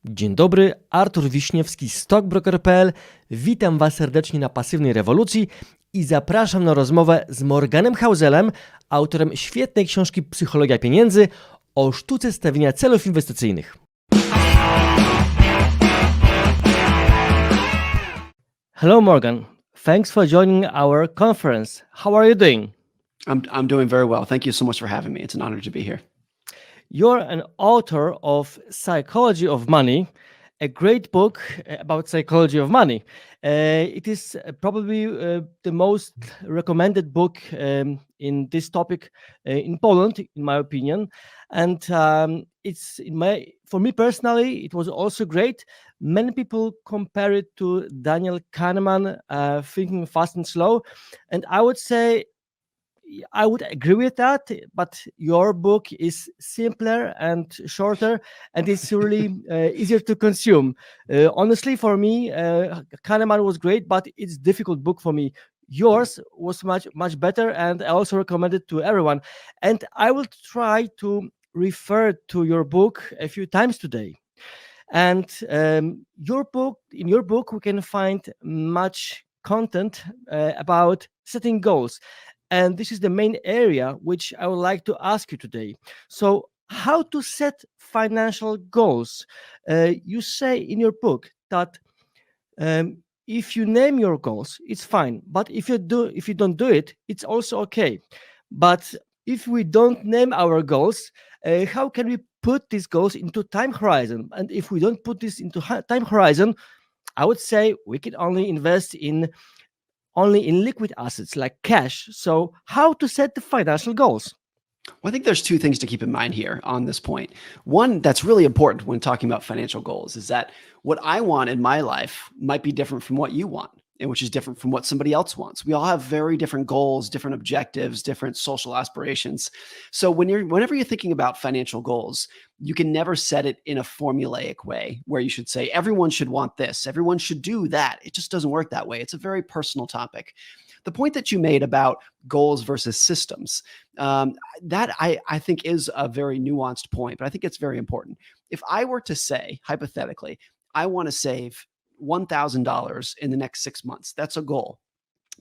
Dzień dobry, Artur Wiśniewski z Stockbroker.pl. Witam Was serdecznie na Pasywnej Rewolucji i zapraszam na rozmowę z Morganem Houselem, autorem świetnej książki Psychologia pieniędzy o sztuce stawiania celów inwestycyjnych. Hello Morgan, thanks for joining our conference. How are you doing? I'm doing very well. Thank you so much for having me. It's an honor to be here. You're an author of Psychology of Money, a great book about psychology of money. It is probably the most recommended book in this topic in Poland, in my opinion. And for me personally, it was also great. Many people compare it to Daniel Kahneman, Thinking Fast and Slow. And I would say I would agree with that, but your book is simpler and shorter, and it's really easier to consume. Honestly, for me, Kahneman was great, but it's a difficult book for me. Yours was much better, and I also recommend it to everyone. And I will try to refer to your book a few times today. And in your book, we can find much content about setting goals. And this is the main area which I would like to ask you today. So, how to set financial goals? You say in your book that if you name your goals, it's fine. But if you don't do it, it's also okay. But if we don't name our goals, how can we put these goals into time horizon? And if we don't put this into time horizon, I would say we can only invest in liquid assets like cash. So how to set the financial goals? Well, I think there's two things to keep in mind here on this point. One that's really important when talking about financial goals is that what I want in my life might be different from what you want, and which is different from what somebody else wants. We all have very different goals, different objectives, different social aspirations. So whenever you're thinking about financial goals, you can never set it in a formulaic way where you should say, everyone should want this, everyone should do that. It just doesn't work that way. It's a very personal topic. The point that you made about goals versus systems, that I think is a very nuanced point, but I think it's very important. If I were to say, hypothetically, I want to save $1,000 in the next 6 months, that's a goal.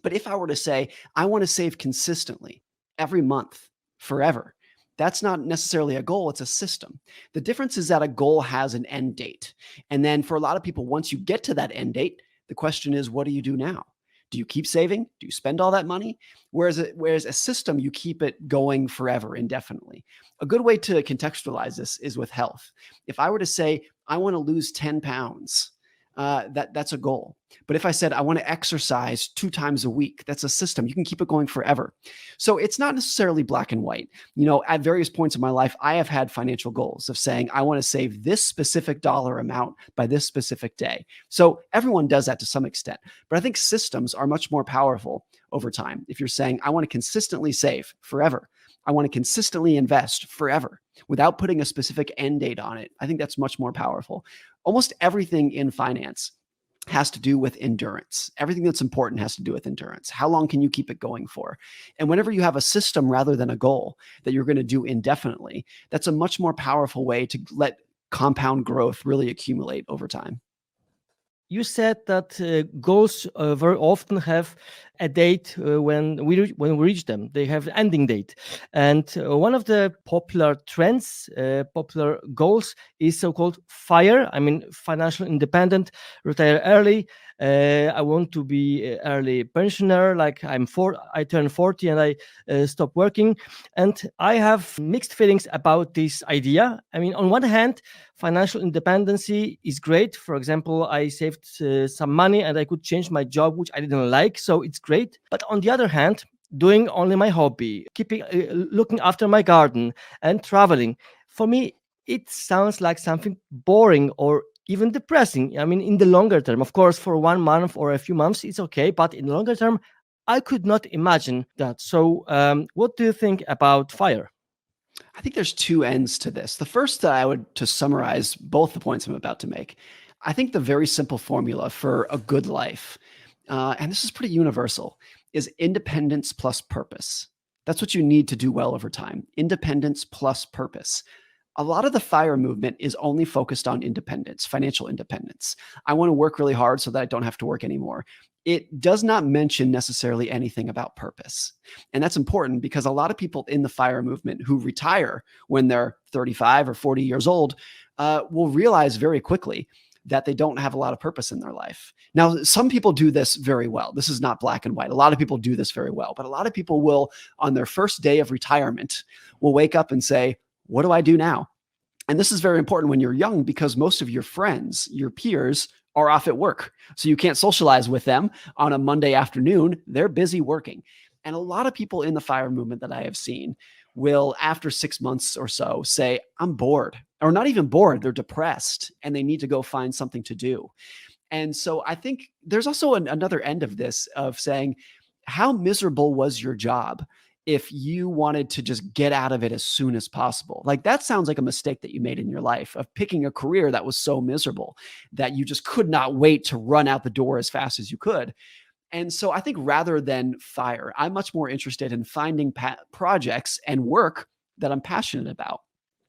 But if I were to say, I want to save consistently every month, forever, that's not necessarily a goal, it's a system. The difference is that a goal has an end date. And then for a lot of people, once you get to that end date, the question is, what do you do now? Do you keep saving? Do you spend all that money? Whereas a system, you keep it going forever, indefinitely. A good way to contextualize this is with health. If I were to say, I want to lose 10 pounds, that's a goal. But if I said, I want to exercise 2 times a week, that's a system. You can keep it going forever. So it's not necessarily black and white. You know, at various points in my life, I have had financial goals of saying, I want to save this specific dollar amount by this specific day. So everyone does that to some extent. But I think systems are much more powerful over time. If you're saying, I want to consistently save forever, I want to consistently invest forever without putting a specific end date on it, I think that's much more powerful. Almost everything in finance has to do with endurance. Everything that's important has to do with endurance. How long can you keep it going for? And whenever you have a system rather than a goal that you're going to do indefinitely, that's a much more powerful way to let compound growth really accumulate over time. You said that goals very often have a date when we reach them. They have an ending date. And one of the popular trends, popular goals is so-called FIRE. I mean, financial independent, retire early. I want to be early pensioner, like I turn 40 and I stop working. And I have mixed feelings about this idea. I mean, on one hand, financial independency is great. For example, I saved some money and I could change my job, which I didn't like. So it's great. But on the other hand, doing only my hobby, looking after my garden and traveling, for me, it sounds like something boring or even depressing. I mean, in the longer term, of course, for 1 month or a few months, it's okay. But in the longer term, I could not imagine that. So what do you think about FIRE? I think there's two ends to this. The first that I would, to summarize both the points I'm about to make, I think the very simple formula for a good life, and this is pretty universal, is independence plus purpose. That's what you need to do well over time. Independence plus purpose. a lot of the FIRE movement is only focused on independence, financial independence. I want to work really hard so that I don't have to work anymore. It does not mention necessarily anything about purpose. And that's important because a lot of people in the FIRE movement who retire when they're 35 or 40 years old will realize very quickly that they don't have a lot of purpose in their life. Now, some people do this very well. This is not black and white. A lot of people do this very well, but a lot of people will, on their first day of retirement, will wake up and say, what do I do now? And this is very important when you're young because most of your friends, your peers, are off at work. So you can't socialize with them on a Monday afternoon. They're busy working. And a lot of people in the FIRE movement that I have seen will, after 6 months or so, say, I'm bored, or not even bored, they're depressed and they need to go find something to do. And so I think there's also another end of this of saying, how miserable was your job if you wanted to just get out of it as soon as possible? Like that sounds like a mistake that you made in your life of picking a career that was so miserable that you just could not wait to run out the door as fast as you could. And so I think rather than FIRE, I'm much more interested in finding projects and work that I'm passionate about,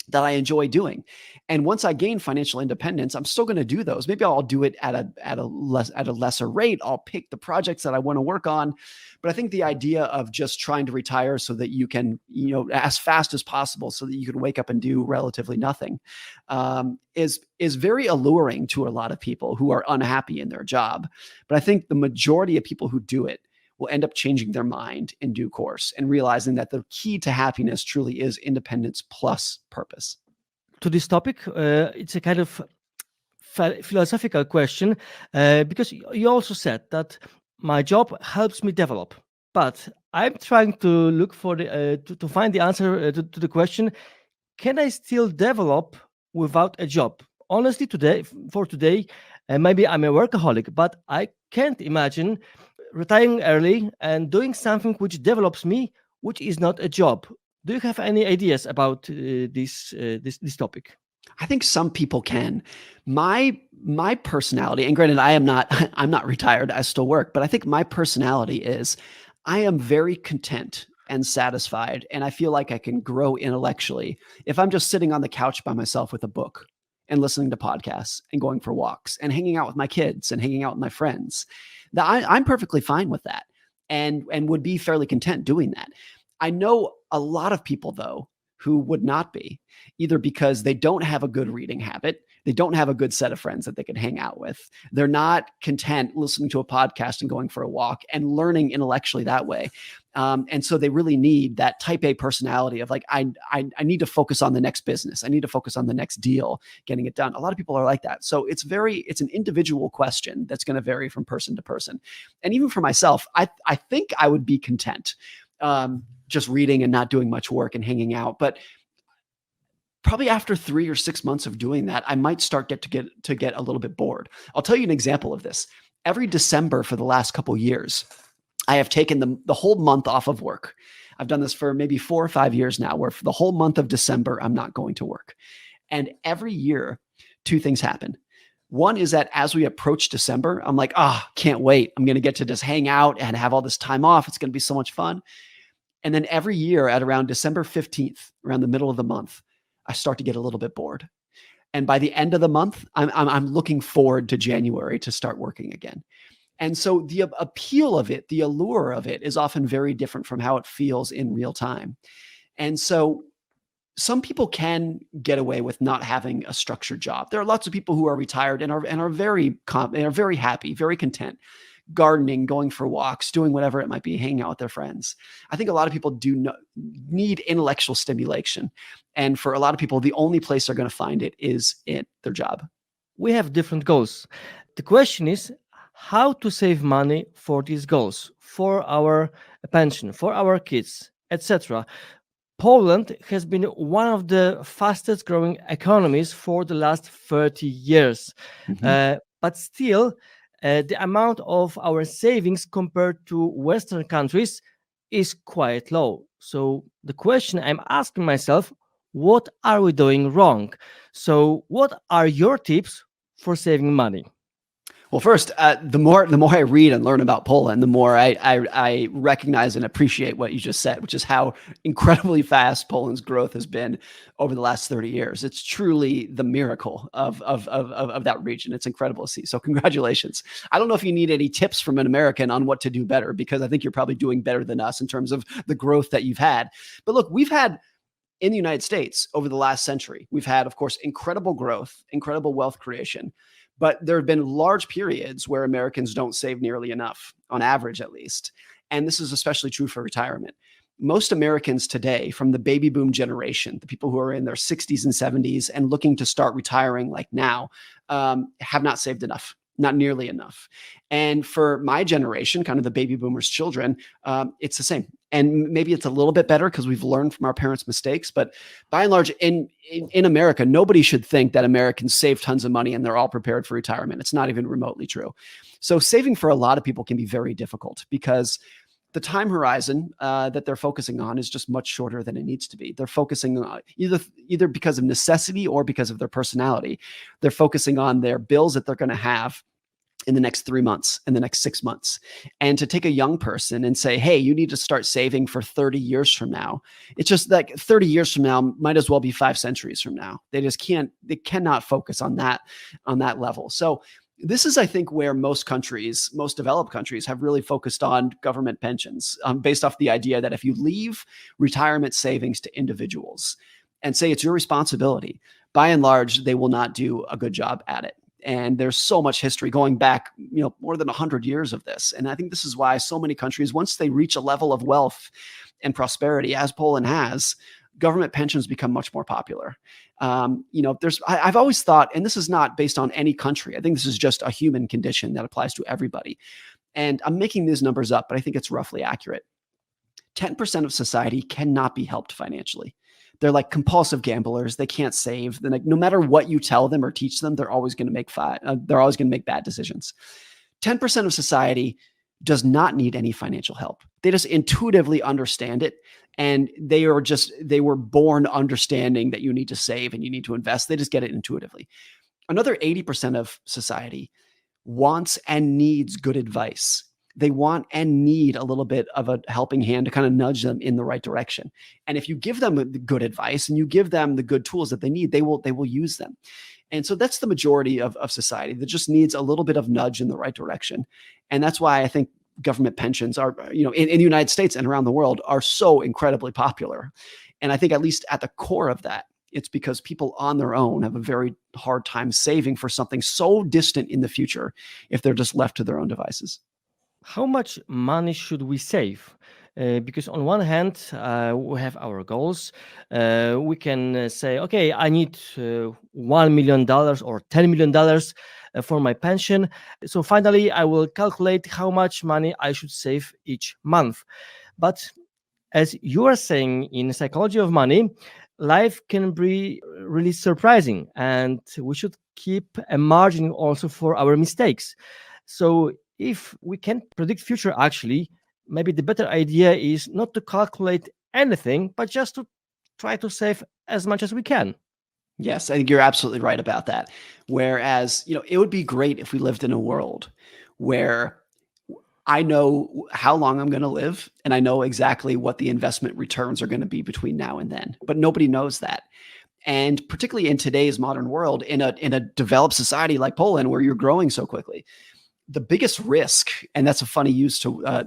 that I enjoy doing. And once I gain financial independence, I'm still going to do those. Maybe I'll do it at a lesser rate. I'll pick the projects that I want to work on. But I think the idea of just trying to retire so that you can, as fast as possible so that you can wake up and do relatively nothing is very alluring to a lot of people who are unhappy in their job. But I think the majority of people who do it will end up changing their mind in due course and realizing that the key to happiness truly is independence plus purpose. To this topic, it's a kind of philosophical question because you also said that my job helps me develop, but I'm trying to look for to find the answer to the question: can I still develop without a job? Honestly, today, maybe I'm a workaholic, but I can't imagine retiring early and doing something which develops me, which is not a job. Do you have any ideas about this topic? I think some people can. My personality, and granted, I'm not retired, I still work, but I think my personality is I am very content and satisfied, and I feel like I can grow intellectually if I'm just sitting on the couch by myself with a book and listening to podcasts and going for walks and hanging out with my kids and hanging out with my friends. I'm perfectly fine with that and would be fairly content doing that. I know a lot of people, though, who would not be, either because they don't have a good reading habit, they don't have a good set of friends that they can hang out with. They're not content listening to a podcast and going for a walk and learning intellectually that way. And so they really need that type A personality of like, I need to focus on the next business. I need to focus on the next deal, getting it done. A lot of people are like that. So it's an individual question that's going to vary from person to person. And even for myself, I think I would be content just reading and not doing much work and hanging out. But probably after 3 or 6 months of doing that, I might start to get a little bit bored. I'll tell you an example of this. Every December for the last couple of years, I have taken the whole month off of work. I've done this for maybe 4 or 5 years now, where for the whole month of December, I'm not going to work. And every year, 2 things happen. One is that as we approach December, I'm like, can't wait. I'm going to get to just hang out and have all this time off. It's going to be so much fun. And then every year at around December 15th, around the middle of the month, I start to get a little bit bored. And by the end of the month, I'm looking forward to January to start working again. And so the appeal of it, the allure of it is often very different from how it feels in real time. And so some people can get away with not having a structured job. There are lots of people who are retired and are very happy, very content, gardening, going for walks, doing whatever it might be, hanging out with their friends. I think a lot of people need intellectual stimulation. And for a lot of people, the only place they're going to find it is in their job. We have different goals. The question is how to save money for these goals, for our pension, for our kids, etc. Poland has been one of the fastest growing economies for the last 30 years. Mm-hmm. But still, the amount of our savings compared to Western countries is quite low. So the question I'm asking myself, what are we doing wrong? So what are your tips for saving money? Well, first, the more I read and learn about Poland, the more I recognize and appreciate what you just said, which is how incredibly fast Poland's growth has been over the last 30 years. It's truly the miracle of that region. It's incredible to see. So congratulations. I don't know if you need any tips from an American on what to do better, because I think you're probably doing better than us in terms of the growth that you've had. But look, we've had in the United States over the last century, we've had, of course, incredible growth, incredible wealth creation. But there have been large periods where Americans don't save nearly enough, on average at least. And this is especially true for retirement. Most Americans today, from the baby boom generation, the people who are in their 60s and 70s and looking to start retiring like now, have not saved enough, not nearly enough. And for my generation, kind of the baby boomers' children, it's the same. And maybe it's a little bit better because we've learned from our parents' mistakes. But by and large, in America, nobody should think that Americans save tons of money and they're all prepared for retirement. It's not even remotely true. So saving for a lot of people can be very difficult because the time horizon that they're focusing on is just much shorter than it needs to be. They're focusing on either because of necessity or because of their personality. They're focusing on their bills that they're going to have in the next 3 months, in the next 6 months. And to take a young person and say, hey, you need to start saving for 30 years from now. It's just like 30 years from now might as well be 5 centuries from now. They cannot focus on that level. So this is, I think, where most developed countries have really focused on government pensions, based off the idea that if you leave retirement savings to individuals and say it's your responsibility, by and large, they will not do a good job at it. And there's so much history going back, more than 100 years of this. And I think this is why so many countries, once they reach a level of wealth and prosperity, as Poland has, government pensions become much more popular. I've always thought, and this is not based on any country, I think this is just a human condition that applies to everybody. And I'm making these numbers up, but I think it's roughly accurate. 10% of society cannot be helped financially. They're like compulsive gamblers. They can't save. Then, no matter what you tell them or teach them, they're always going to make bad decisions. 10% of society does not need any financial help. They just intuitively understand it. And they were born understanding that you need to save and you need to invest. They just get it intuitively. Another 80% of society wants and needs good advice. They want and need a little bit of a helping hand to kind of nudge them in the right direction. And if you give them the good advice and you give them the good tools that they need, they will use them. And so that's the majority of society that just needs a little bit of nudge in the right direction. And that's why I think government pensions are, in the United States and around the world, are so incredibly popular. And I think at least at the core of that, it's because people on their own have a very hard time saving for something so distant in the future if they're just left to their own devices. How much money should we save? Because on one hand, we have our goals. We can say, okay, I need $1 million or $10 million for my pension. So finally, I will calculate how much money I should save each month. But as you are saying in Psychology of Money, life can be really surprising, and we should keep a margin also for our mistakes. So if we can't predict future, actually, maybe the better idea is not to calculate anything, but just to try to save as much as we can. Yes, I think you're absolutely right about that. Whereas, it would be great if we lived in a world where I know how long I'm going to live and I know exactly what the investment returns are going to be between now and then. But nobody knows that. And particularly in today's modern world, in a developed society like Poland, where you're growing so quickly, the biggest risk, and that's a funny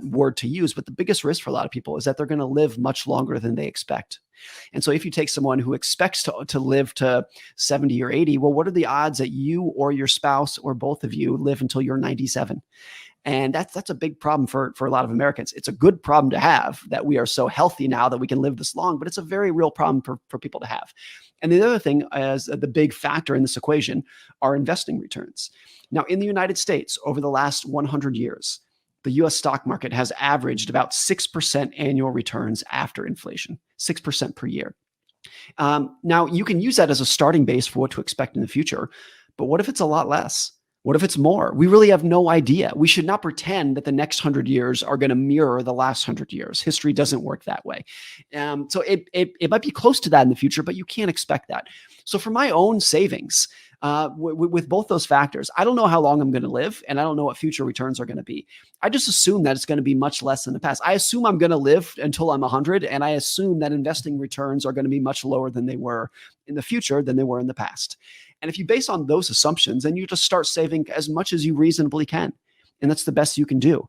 word to use, but the biggest risk for a lot of people is that they're going to live much longer than they expect. And so if you take someone who expects to live to 70 or 80, well, what are the odds that you or your spouse or both of you live until you're 97? And that's a big problem for a lot of Americans. It's a good problem to have that we are so healthy now that we can live this long, but it's a very real problem for people to have. And the other thing, as the big factor in this equation, are investing returns. Now, in the United States, over the last 100 years, the US stock market has averaged about 6% annual returns after inflation, 6% per year. Now, you can use that as a starting base for what to expect in the future, but what if it's a lot less? What if it's more? We really have no idea. We should not pretend that the next 100 years are going to mirror the last 100 years. History doesn't work that way. So it might be close to that in the future, but you can't expect that. So for my own savings, with both those factors. I don't know how long I'm going to live, and I don't know what future returns are going to be. I just assume that it's going to be much less than the past. I assume I'm going to live until I'm 100, and I assume that investing returns are going to be much lower than they were in the future than they were in the past. And if you base on those assumptions, then you just start saving as much as you reasonably can. And that's the best you can do.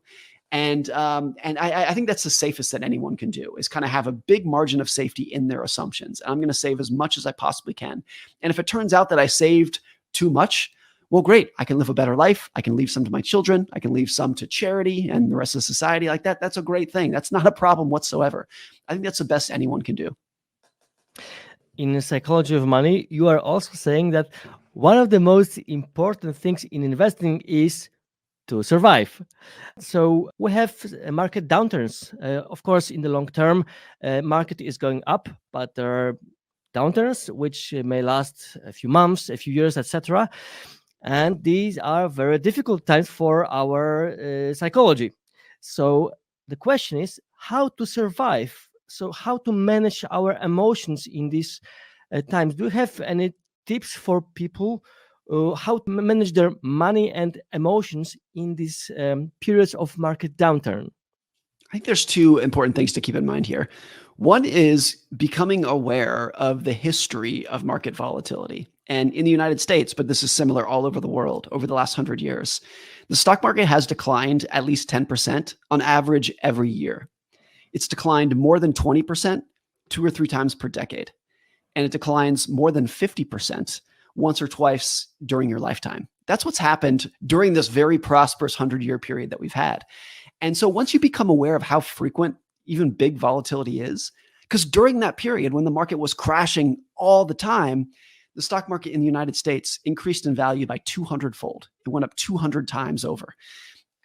And I think that's the safest that anyone can do, is kind of have a big margin of safety in their assumptions. And I'm going to save as much as I possibly can. And if it turns out that I saved too much, well, great. I can live a better life. I can leave some to my children. I can leave some to charity and the rest of society like that. That's a great thing. That's not a problem whatsoever. I think that's the best anyone can do. In the psychology of money, you are also saying that one of the most important things in investing is to survive. So we have market downturns. Of course, in the long term, market is going up, but there are downturns which may last a few months, a few years, etc. And these are very difficult times for our psychology. So the question is how to survive. So how to manage our emotions in these times. Do you have any tips for people how to manage their money and emotions in these periods of market downturn? I think there's two important things to keep in mind here. One is becoming aware of the history of market volatility. And in the United States, but this is similar all over the world over the last 100 years, the stock market has declined at least 10% on average every year. It's declined more than 20% 2 or 3 times per decade. And it declines more than 50% once or twice during your lifetime. That's what's happened during this very prosperous 100-year period that we've had. And so once you become aware of how frequent even big volatility is, because during that period when the market was crashing all the time, the stock market in the United States increased in value by 200-fold. It went up 200 times over.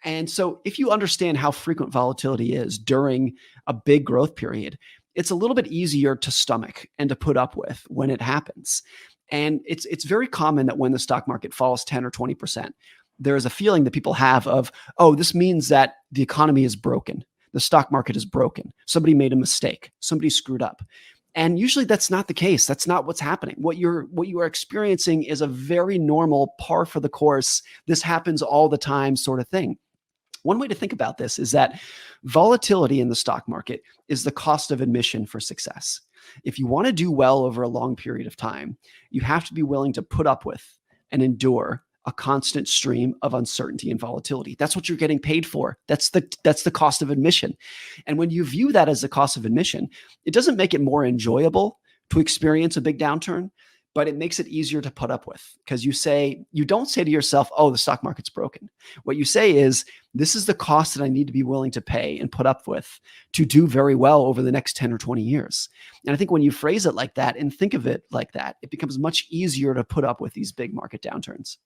And so if you understand how frequent volatility is during a big growth period, it's a little bit easier to stomach and to put up with when it happens. And it's very common that when the stock market falls 10 or 20%, there is a feeling that people have of, oh, this means that the economy is broken. The stock market is broken. Somebody made a mistake. Somebody screwed up. And usually that's not the case. That's not what's happening. What you are experiencing is a very normal par for the course. This happens all the time sort of thing. One way to think about this is that volatility in the stock market is the cost of admission for success. If you want to do well over a long period of time, you have to be willing to put up with and endure a constant stream of uncertainty and volatility. That's what you're getting paid for. That's the cost of admission. And when you view that as the cost of admission, it doesn't make it more enjoyable to experience a big downturn, but it makes it easier to put up with, because you don't say to yourself, oh, the stock market's broken. What you say is, this is the cost that I need to be willing to pay and put up with to do very well over the next 10 or 20 years. And I think when you phrase it like that and think of it like that, it becomes much easier to put up with these big market downturns.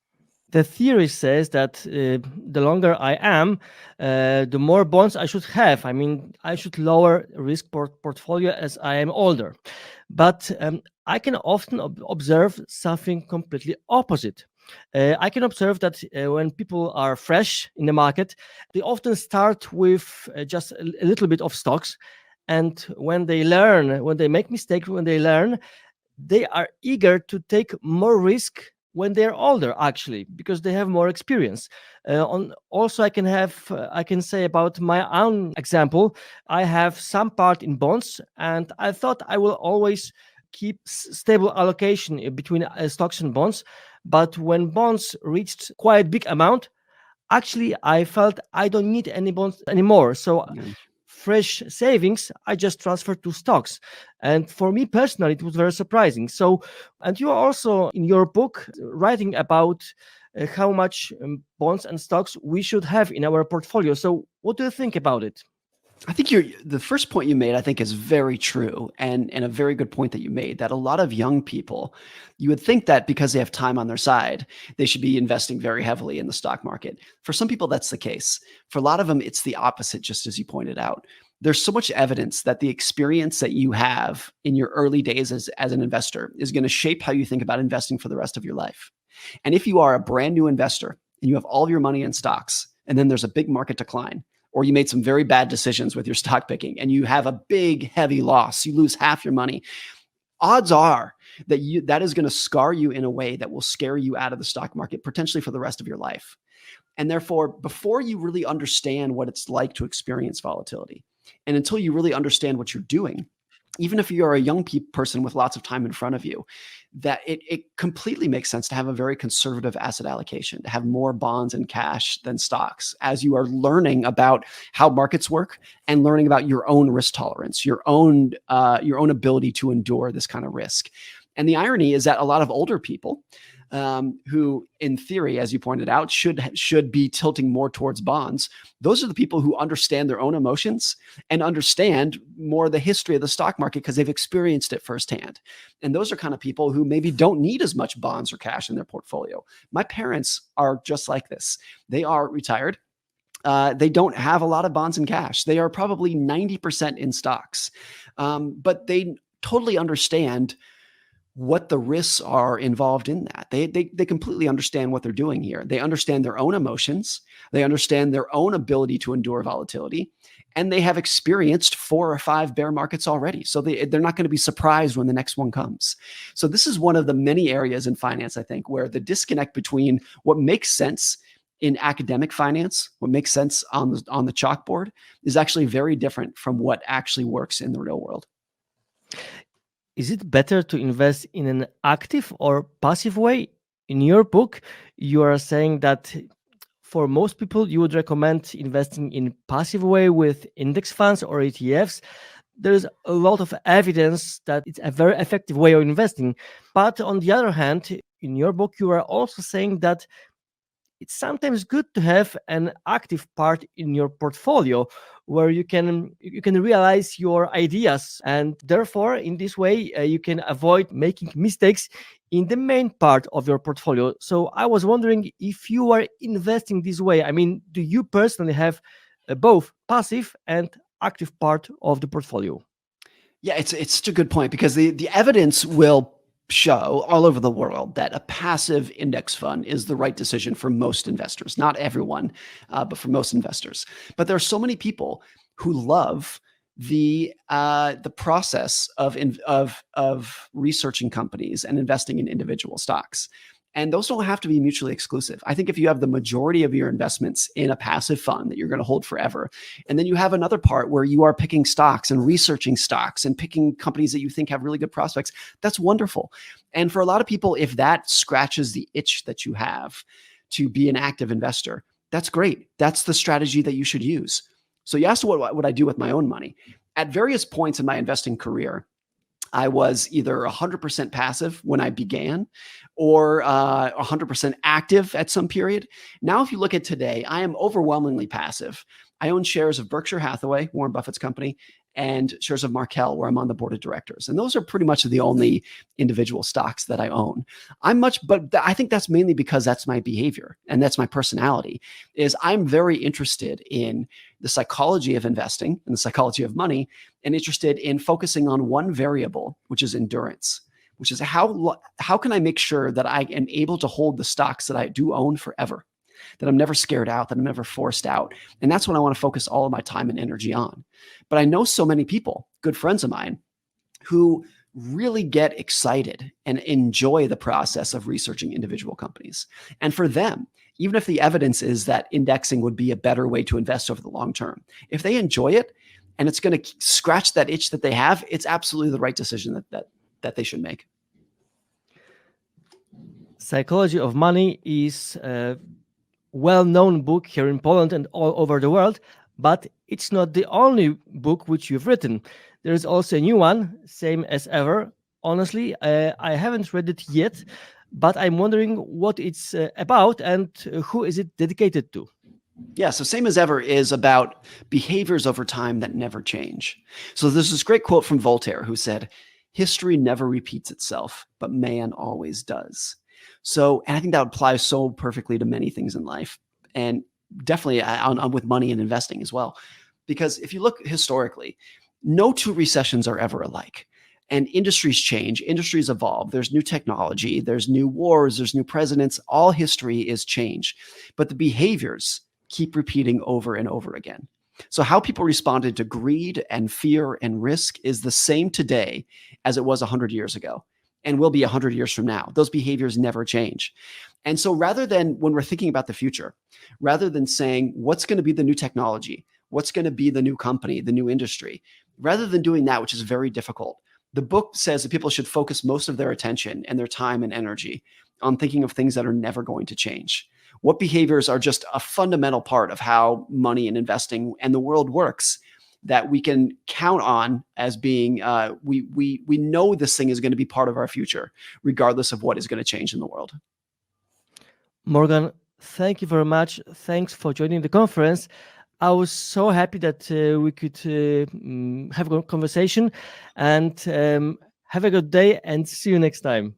The theory says that the longer I am, the more bonds I should have. I mean, I should lower risk portfolio as I am older. But I can often observe something completely opposite. I can observe that when people are fresh in the market, they often start with just a little bit of stocks. And when they learn, when they make mistakes, when they learn, they are eager to take more risk when they're older, actually, because they have more experience. Also, I can say about my own example, I have some part in bonds, and I thought I will always keep stable allocation between stocks and bonds. But when bonds reached quite big amount, actually, I felt I don't need any bonds anymore. So fresh savings, I just transferred to stocks. And for me personally, it was very surprising. So, and you are also in your book writing about how much bonds and stocks we should have in our portfolio. So what do you think about it? I think the first point you made, I think, is very true, and a very good point that you made, that a lot of young people, you would think that because they have time on their side, they should be investing very heavily in the stock market. For some people, that's the case. For a lot of them, it's the opposite, just as you pointed out. There's so much evidence that the experience that you have in your early days as an investor is going to shape how you think about investing for the rest of your life. And if you are a brand new investor and you have all of your money in stocks, and then there's a big market decline, or you made some very bad decisions with your stock picking and you have a big, heavy loss, you lose half your money, odds are that that is going to scar you in a way that will scare you out of the stock market potentially for the rest of your life. And therefore, before you really understand what it's like to experience volatility, and until you really understand what you're doing, even if you're a young person with lots of time in front of you, that it completely makes sense to have a very conservative asset allocation, to have more bonds and cash than stocks, as you are learning about how markets work and learning about your own risk tolerance, your own ability to endure this kind of risk. And the irony is that a lot of older people who, in theory, as you pointed out, should be tilting more towards bonds, those are the people who understand their own emotions and understand more the history of the stock market because they've experienced it firsthand. And those are kind of people who maybe don't need as much bonds or cash in their portfolio. My parents are just like this. They are retired. They don't have a lot of bonds and cash. They are probably 90% in stocks, but they totally understand what the risks are involved in that. They completely understand what they're doing here. They understand their own emotions. They understand their own ability to endure volatility. And they have experienced 4 or 5 bear markets already. So they're not going to be surprised when the next one comes. So this is one of the many areas in finance, I think, where the disconnect between what makes sense in academic finance, what makes sense on the chalkboard, is actually very different from what actually works in the real world. Is it better to invest in an active or passive way? In your book, you are saying that for most people, you would recommend investing in passive way with index funds or ETFs. There's a lot of evidence that it's a very effective way of investing. But on the other hand, in your book, you are also saying that it's sometimes good to have an active part in your portfolio where you can realize your ideas, and therefore in this way you can avoid making mistakes in the main part of your portfolio. So I was wondering if you are investing this way. I mean, do you personally have both passive and active part of the portfolio? Yeah, it's such a good point, because the evidence will show all over the world that a passive index fund is the right decision for most investors. Not everyone, but for most investors. But there are so many people who love the process of researching companies and investing in individual stocks. And those don't have to be mutually exclusive. I think if you have the majority of your investments in a passive fund that you're going to hold forever, and then you have another part where you are picking stocks and researching stocks and picking companies that you think have really good prospects, that's wonderful. And for a lot of people, if that scratches the itch that you have to be an active investor, that's great. That's the strategy that you should use. So you asked what I do with my own money. At various points in my investing career, I was either 100% passive when I began, or 100% active at some period. Now, if you look at today, I am overwhelmingly passive. I own shares of Berkshire Hathaway, Warren Buffett's company, and shares of Markel, where I'm on the board of directors. And those are pretty much the only individual stocks that I own. But I think that's mainly because that's my behavior and that's my personality, is I'm very interested in the psychology of investing and the psychology of money, and interested in focusing on one variable, which is endurance, which is how can I make sure that I am able to hold the stocks that I do own forever, that I'm never scared out, that I'm never forced out. And that's what I want to focus all of my time and energy on. But I know so many people, good friends of mine, who really get excited and enjoy the process of researching individual companies. And for them, even if the evidence is that indexing would be a better way to invest over the long term, if they enjoy it and it's going to scratch that itch that they have, it's absolutely the right decision that they should make. Psychology of Money is a well-known book here in Poland and all over the world, but it's not the only book which you've written. There is also a new one, same as ever. Honestly, I haven't read it yet, but I'm wondering what it's about and who is it dedicated to. Yeah, so Same as Ever is about behaviors over time that never change. So there's this great quote from Voltaire who said, "History never repeats itself, but man always does." So, and I think that applies so perfectly to many things in life, and definitely on with money and investing as well. Because if you look historically, no 2 recessions are ever alike. And industries change, industries evolve. There's new technology, there's new wars, there's new presidents. All history is change. But the behaviors keep repeating over and over again. So how people responded to greed and fear and risk is the same today as it was 100 years ago and will be 100 years from now. Those behaviors never change. And so rather than, when we're thinking about the future, rather than saying what's going to be the new technology, what's going to be the new company, the new industry, rather than doing that, which is very difficult, the book says that people should focus most of their attention and their time and energy on thinking of things that are never going to change. What behaviors are just a fundamental part of how money and investing and the world works that we can count on as being, we know this thing is going to be part of our future, regardless of what is going to change in the world. Morgan, thank you very much. Thanks for joining the conference. I was so happy that we could have a conversation, and have a good day and see you next time.